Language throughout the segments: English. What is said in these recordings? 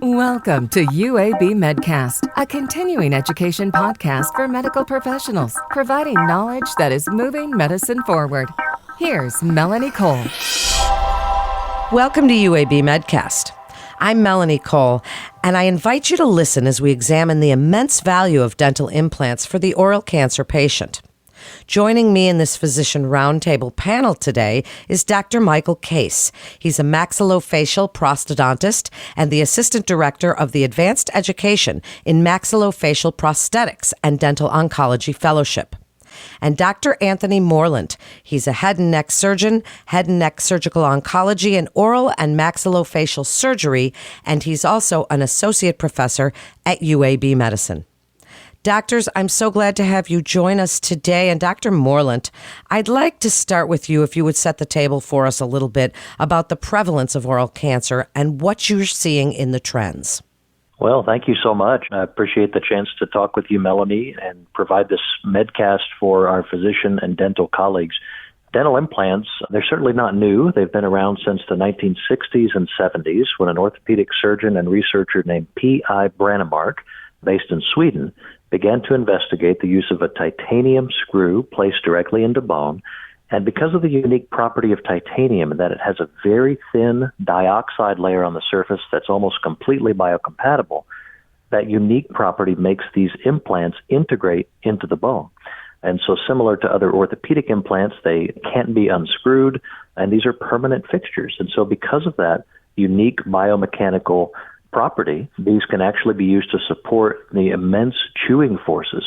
Welcome to UAB Medcast, a continuing education podcast for medical professionals, providing knowledge that is moving medicine forward. Here's Melanie Cole. Welcome to UAB Medcast. I'm Melanie Cole, and I invite you to listen as we examine the immense value of dental implants for the oral cancer patient. Joining me in this physician roundtable panel today is Dr. Michael Kase. He's a maxillofacial prosthodontist and the assistant director of the Advanced Education in Maxillofacial Prosthetics and Dental Oncology Fellowship. And Dr. Anthony Morlandt. He's a head and neck surgeon, head and neck surgical oncology and oral and maxillofacial surgery, and he's also an associate professor at UAB Medicine. Doctors, I'm so glad to have you join us today. And Dr. Morlandt, I'd like to start with you if you would set the table for us a little bit about the prevalence of oral cancer and what you're seeing in the trends. Well, thank you so much. I appreciate the chance to talk with you, Melanie, and provide this medcast for our physician and dental colleagues. Dental implants, they're certainly not new. They've been around since the 1960s and 70s when an orthopedic surgeon and researcher named P.I. Brannemark, based in Sweden, began to investigate the use of a titanium screw placed directly into bone. And because of the unique property of titanium, that it has a very thin dioxide layer on the surface that's almost completely biocompatible, that unique property makes these implants integrate into the bone. And so similar to other orthopedic implants, they can't be unscrewed, and these are permanent fixtures. And so because of that unique biomechanical property, these can actually be used to support the immense chewing forces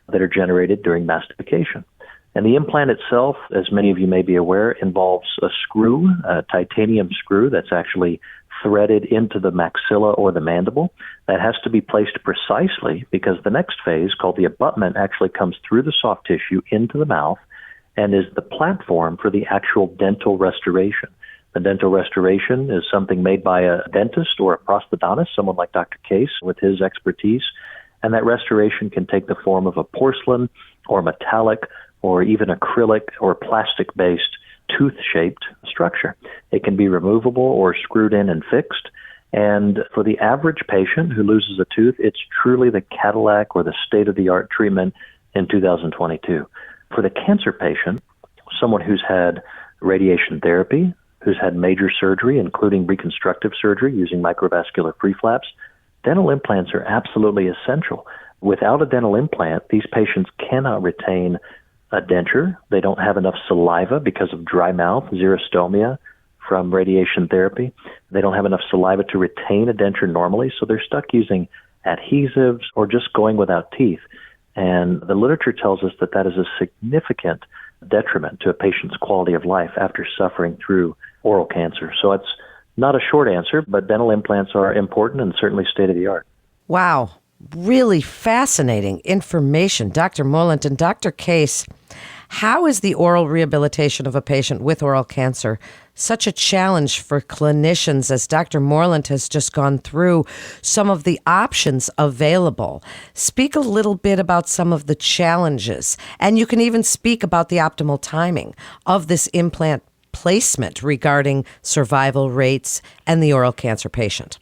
that are generated during mastication. And the implant itself, as many of you may be aware, involves a screw, a titanium screw that's actually threaded into the maxilla or the mandible. That has to be placed precisely because the next phase, called the abutment, actually comes through the soft tissue into the mouth and is the platform for the actual dental restoration. The dental restoration is something made by a dentist or a prosthodontist, someone like Dr. Kase with his expertise, and that restoration can take the form of a porcelain or metallic or even acrylic or plastic-based tooth-shaped structure. It can be removable or screwed in and fixed, and for the average patient who loses a tooth, it's truly the Cadillac or the state-of-the-art treatment in 2022. For the cancer patient, someone who's had radiation therapy, who's had major surgery, including reconstructive surgery using microvascular preflaps, dental implants are absolutely essential. Without a dental implant, these patients cannot retain a denture. They don't have enough saliva because of dry mouth, xerostomia from radiation therapy. They don't have enough saliva to retain a denture normally, so they're stuck using adhesives or just going without teeth. And the literature tells us that that is a significant detriment to a patient's quality of life after suffering through oral cancer. So it's not a short answer, but dental implants are important and certainly state-of-the-art. Wow. Really fascinating information. Dr. Morlandt and Dr. Kase, how is the oral rehabilitation of a patient with oral cancer such a challenge for clinicians, as Dr. Morlandt has just gone through some of the options available? Speak a little bit about some of the challenges, and you can even speak about the optimal timing of this implant placement regarding survival rates and the oral cancer patient.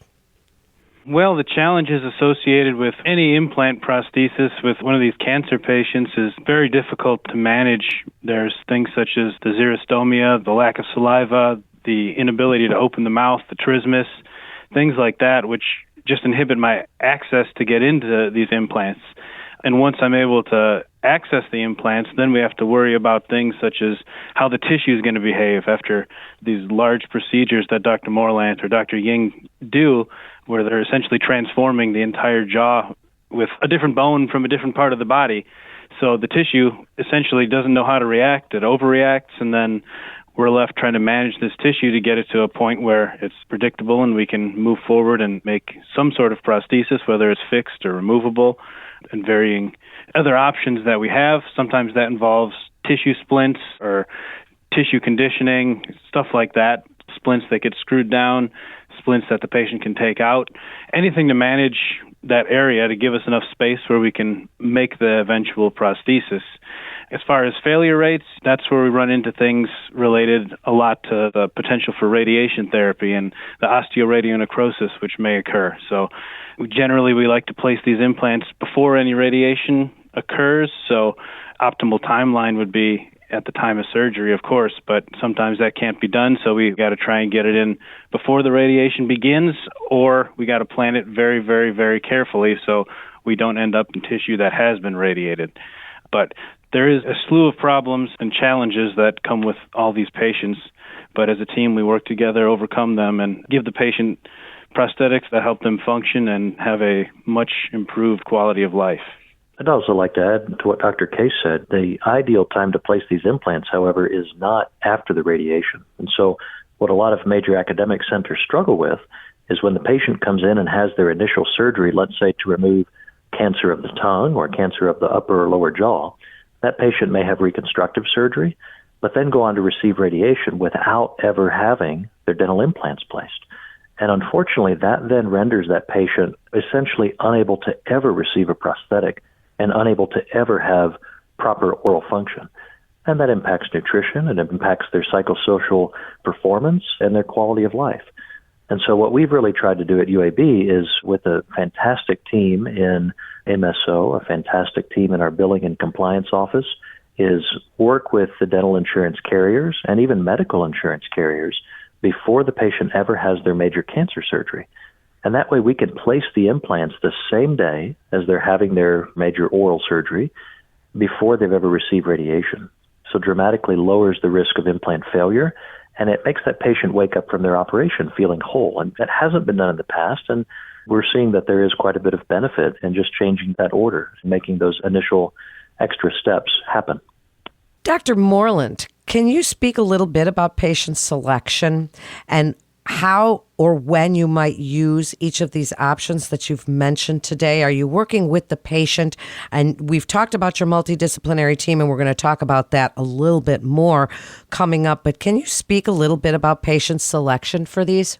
Well, the challenges associated with any implant prosthesis with one of these cancer patients is very difficult to manage. There's things such as the xerostomia, the lack of saliva, the inability to open the mouth, the trismus, things like that, which just inhibit my access to get into these implants. And once I'm able to access the implants, then we have to worry about things such as how the tissue is going to behave after these large procedures that Dr. Morlandt or Dr. Ying do, where they're essentially transforming the entire jaw with a different bone from a different part of the body. So the tissue essentially doesn't know how to react. It overreacts, and then we're left trying to manage this tissue to get it to a point where it's predictable and we can move forward and make some sort of prosthesis, whether it's fixed or removable, and varying other options that we have. Sometimes that involves tissue splints or tissue conditioning, stuff like that, splints that get screwed down, splints that the patient can take out, anything to manage that area to give us enough space where we can make the eventual prosthesis. As far as failure rates, that's where we run into things related a lot to the potential for radiation therapy and the osteoradionecrosis which may occur. So generally we like to place these implants before any radiation occurs. So optimal timeline would be at the time of surgery, of course, but sometimes that can't be done, so we've got to try and get it in before the radiation begins, or we got to plan it very, very, very carefully so we don't end up in tissue that has been radiated. But there is a slew of problems and challenges that come with all these patients, but as a team we work together, overcome them, and give the patient prosthetics that help them function and have a much improved quality of life. I'd also like to add to what Dr. Kase said. The ideal time to place these implants, however, is not after the radiation. And so what a lot of major academic centers struggle with is when the patient comes in and has their initial surgery, let's say to remove cancer of the tongue or cancer of the upper or lower jaw, that patient may have reconstructive surgery, but then go on to receive radiation without ever having their dental implants placed. And unfortunately, that then renders that patient essentially unable to ever receive a prosthetic and unable to ever have proper oral function. And that impacts nutrition, and it impacts their psychosocial performance and their quality of life. And so what we've really tried to do at UAB is, with a fantastic team in MSO, a fantastic team in our billing and compliance office, is work with the dental insurance carriers and even medical insurance carriers before the patient ever has their major cancer surgery. And that way we can place the implants the same day as they're having their major oral surgery before they've ever received radiation. So dramatically lowers the risk of implant failure, and it makes that patient wake up from their operation feeling whole. And that hasn't been done in the past, and we're seeing that there is quite a bit of benefit in just changing that order and making those initial extra steps happen. Dr. Morlandt, can you speak a little bit about patient selection and how or when you might use each of these options that you've mentioned today? Are you working with the patient? And we've talked about your multidisciplinary team, and we're going to talk about that a little bit more coming up. But can you speak a little bit about patient selection for these?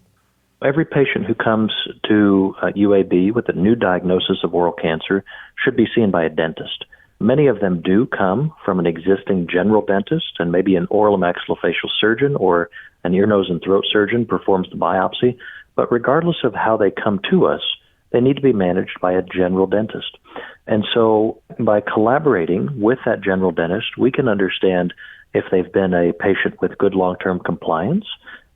Every patient who comes to UAB with a new diagnosis of oral cancer should be seen by a dentist. Many of them do come from an existing general dentist, and maybe an oral and maxillofacial surgeon or an ear, nose, and throat surgeon performs the biopsy. But regardless of how they come to us, they need to be managed by a general dentist. And so by collaborating with that general dentist, we can understand if they've been a patient with good long-term compliance,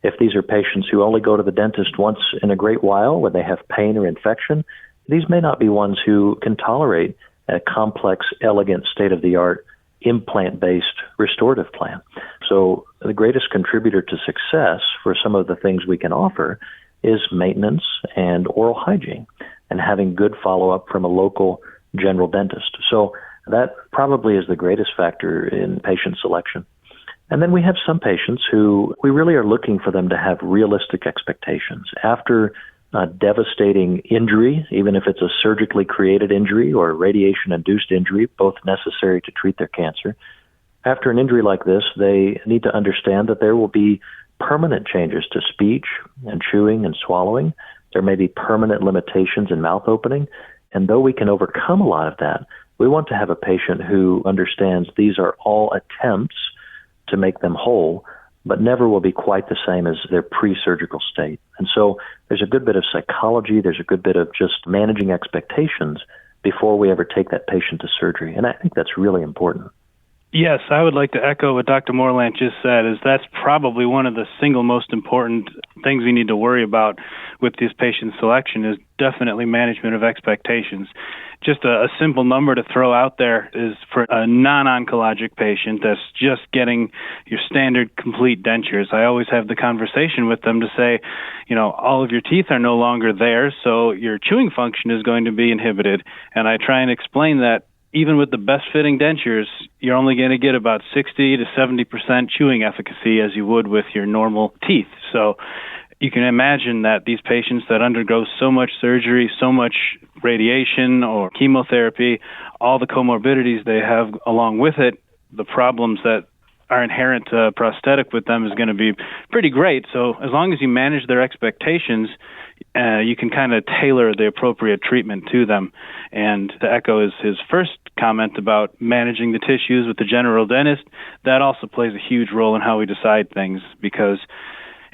if these are patients who only go to the dentist once in a great while when they have pain or infection. These may not be ones who can tolerate a complex, elegant, state-of-the-art implant-based restorative plan. So the greatest contributor to success for some of the things we can offer is maintenance and oral hygiene and having good follow-up from a local general dentist. So that probably is the greatest factor in patient selection. And then we have some patients who we really are looking for them to have realistic expectations. After a devastating injury, even if it's a surgically created injury or a radiation-induced injury, both necessary to treat their cancer, after an injury like this, they need to understand that there will be permanent changes to speech and chewing and swallowing. There may be permanent limitations in mouth opening. And though we can overcome a lot of that, we want to have a patient who understands these are all attempts to make them whole, but never will be quite the same as their pre-surgical state. And so there's a good bit of psychology, there's a good bit of just managing expectations before we ever take that patient to surgery. And I think that's really important. Yes, I would like to echo what Dr. Morlandt just said, is that's probably one of the single most important things we need to worry about with this patient selection is definitely management of expectations. Just a simple number to throw out there is for a non-oncologic patient that's just getting your standard complete dentures. I always have the conversation with them to say, all of your teeth are no longer there, so your chewing function is going to be inhibited. And I try and explain that even with the best fitting dentures, you're only going to get about 60 to 70% chewing efficacy as you would with your normal teeth. So you can imagine that these patients that undergo so much surgery, so much radiation or chemotherapy, all the comorbidities they have along with it, the problems that are inherent to prosthetic with them is going to be pretty great. So as long as you manage their expectations, you can kind of tailor the appropriate treatment to them. And to echo his first comment about managing the tissues with the general dentist, that also plays a huge role in how we decide things, because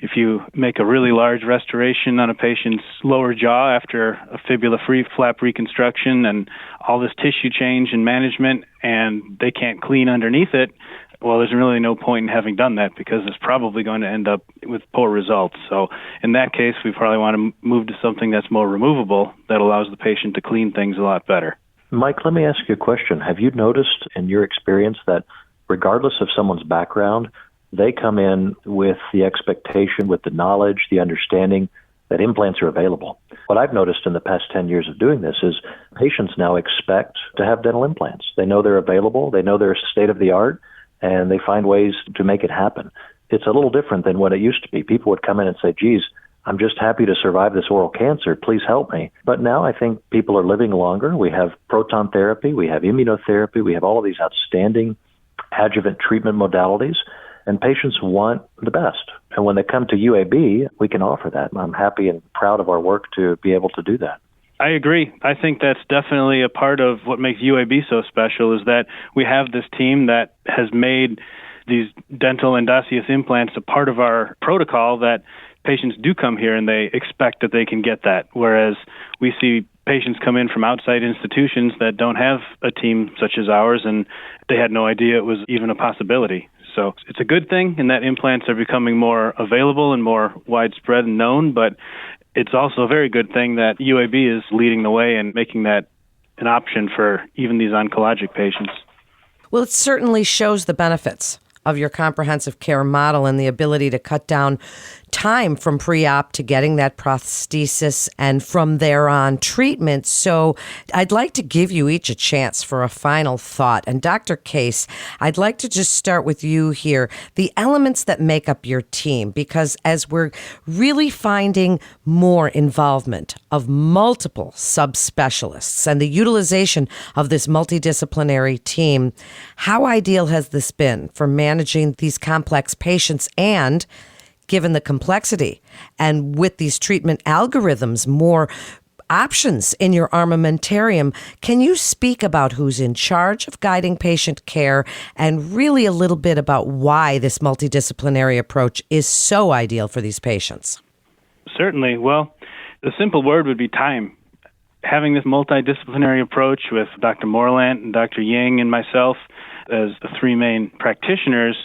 if you make a really large restoration on a patient's lower jaw after a fibula-free flap reconstruction and all this tissue change and management, and they can't clean underneath it, well, there's really no point in having done that, because it's probably going to end up with poor results. So in that case, we probably want to move to something that's more removable that allows the patient to clean things a lot better. Mike, let me ask you a question. Have you noticed in your experience that regardless of someone's background, they come in with the expectation, with the knowledge, the understanding that implants are available? What I've noticed in the past 10 years of doing this is patients now expect to have dental implants. They know they're available, they know they're state-of-the-art, and they find ways to make it happen. It's a little different than what it used to be. People would come in and say, geez, I'm just happy to survive this oral cancer. Please help me. But now I think people are living longer. We have proton therapy, we have immunotherapy, we have all of these outstanding adjuvant treatment modalities, and patients want the best. And when they come to UAB, we can offer that. And I'm happy and proud of our work to be able to do that. I agree. I think that's definitely a part of what makes UAB so special, is that we have this team that has made these dental and osseous implants a part of our protocol, that patients do come here and they expect that they can get that. Whereas we see patients come in from outside institutions that don't have a team such as ours, and they had no idea it was even a possibility. So it's a good thing in that implants are becoming more available and more widespread and known, but it's also a very good thing that UAB is leading the way and making that an option for even these oncologic patients. Well, it certainly shows the benefits of your comprehensive care model and the ability to cut down time from pre-op to getting that prosthesis and from there on treatment. So I'd like to give you each a chance for a final thought. And Dr. Kase, I'd like to just start with you here, the elements that make up your team, because as we're really finding more involvement of multiple subspecialists and the utilization of this multidisciplinary team, how ideal has this been for managing these complex patients? And given the complexity and with these treatment algorithms, more options in your armamentarium, can you speak about who's in charge of guiding patient care and really a little bit about why this multidisciplinary approach is so ideal for these patients? Certainly. Well, the simple word would be time. Having this multidisciplinary approach with Dr. Morlandt and Dr. Ying and myself as the three main practitioners,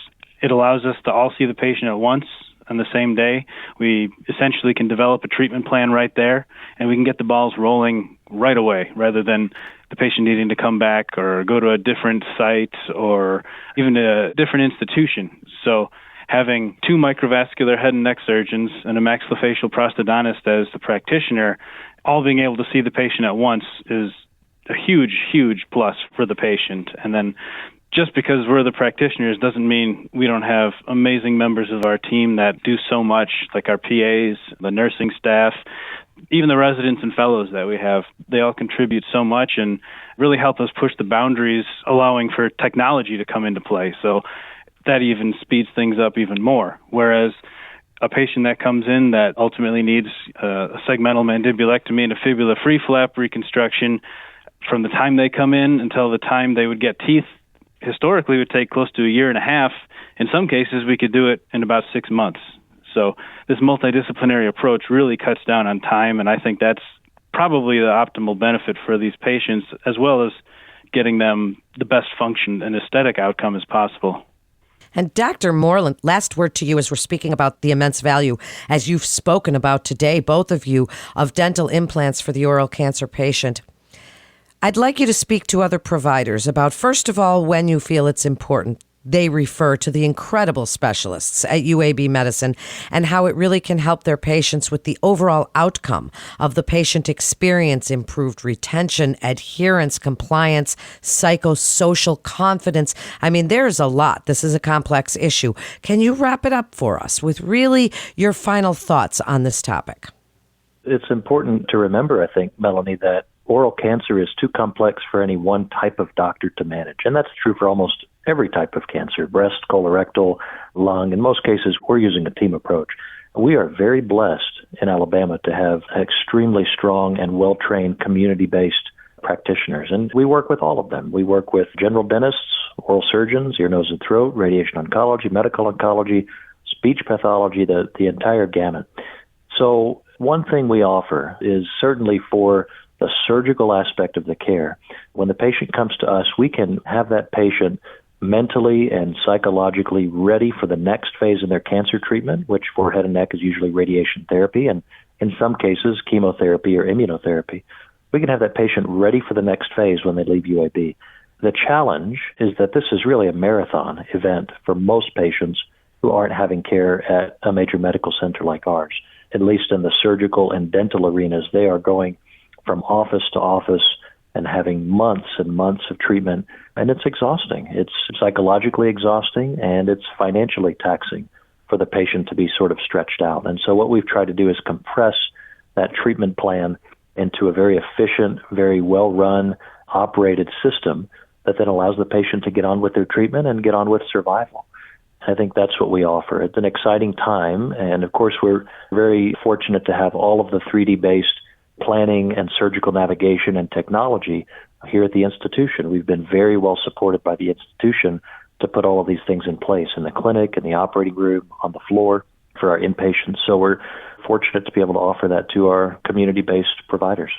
it allows us to all see the patient at once on the same day. We essentially can develop a treatment plan right there, and we can get the balls rolling right away, rather than the patient needing to come back or go to a different site or even a different institution. So having two microvascular head and neck surgeons and a maxillofacial prosthodontist as the practitioner, all being able to see the patient at once, is a huge, huge plus for the patient. And then just because we're the practitioners doesn't mean we don't have amazing members of our team that do so much, like our PAs, the nursing staff, even the residents and fellows that we have. They all contribute so much and really help us push the boundaries, allowing for technology to come into play. So that even speeds things up even more. Whereas a patient that comes in that ultimately needs a segmental mandibulectomy and a fibula-free flap reconstruction, from the time they come in until the time they would get teeth, historically would take close to a year and a half. In some cases, we could do it in about 6 months. So this multidisciplinary approach really cuts down on time, and I think that's probably the optimal benefit for these patients, as well as getting them the best function and aesthetic outcome as possible. And Dr. Morlandt, last word to you as we're speaking about the immense value, as you've spoken about today, both of you, of dental implants for the oral cancer patient. I'd like you to speak to other providers about, first of all, when you feel it's important they refer to the incredible specialists at UAB Medicine and how it really can help their patients with the overall outcome of the patient experience, improved retention, adherence, compliance, psychosocial confidence. I mean, there's a lot. This is a complex issue. Can you wrap it up for us with really your final thoughts on this topic? It's important to remember, I think, Melanie, that oral cancer is too complex for any one type of doctor to manage. And that's true for almost every type of cancer, breast, colorectal, lung. In most cases, we're using a team approach. We are very blessed in Alabama to have extremely strong and well-trained community-based practitioners, and we work with all of them. We work with general dentists, oral surgeons, ear, nose, and throat, radiation oncology, medical oncology, speech pathology, the entire gamut. So one thing we offer is certainly for the surgical aspect of the care. When the patient comes to us, we can have that patient mentally and psychologically ready for the next phase in their cancer treatment, which for head and neck is usually radiation therapy, and in some cases, chemotherapy or immunotherapy. We can have that patient ready for the next phase when they leave UAB. The challenge is that this is really a marathon event for most patients who aren't having care at a major medical center like ours. At least in the surgical and dental arenas, they are going from office to office and having months and months of treatment, and it's exhausting. It's psychologically exhausting, and it's financially taxing for the patient to be sort of stretched out. And so what we've tried to do is compress that treatment plan into a very efficient, very well-run, operated system that then allows the patient to get on with their treatment and get on with survival. I think that's what we offer. It's an exciting time, and of course we're very fortunate to have all of the 3D-based planning and surgical navigation and technology here at the institution. We've been very well supported by the institution to put all of these things in place in the clinic, in the operating room, on the floor for our inpatients. So we're fortunate to be able to offer that to our community-based providers.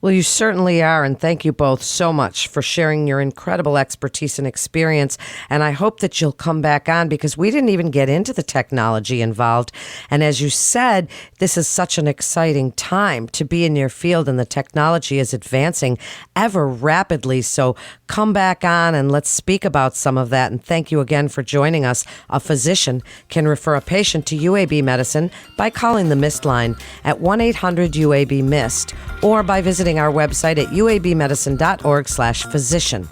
Well, you certainly are, and thank you both so much for sharing your incredible expertise and experience. And I hope that you'll come back on, because we didn't even get into the technology involved. And as you said, this is such an exciting time to be in your field, and the technology is advancing ever rapidly. So come back on and let's speak about some of that. And thank you again for joining us. A physician can refer a patient to UAB Medicine by calling the MIST line at 1-800-UAB-MIST or by visiting our website at uabmedicine.org/physician.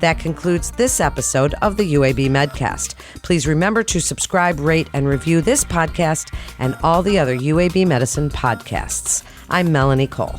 That concludes this episode of the UAB Medcast. Please remember to subscribe, rate, and review this podcast and all the other UAB Medicine podcasts. I'm Melanie Cole.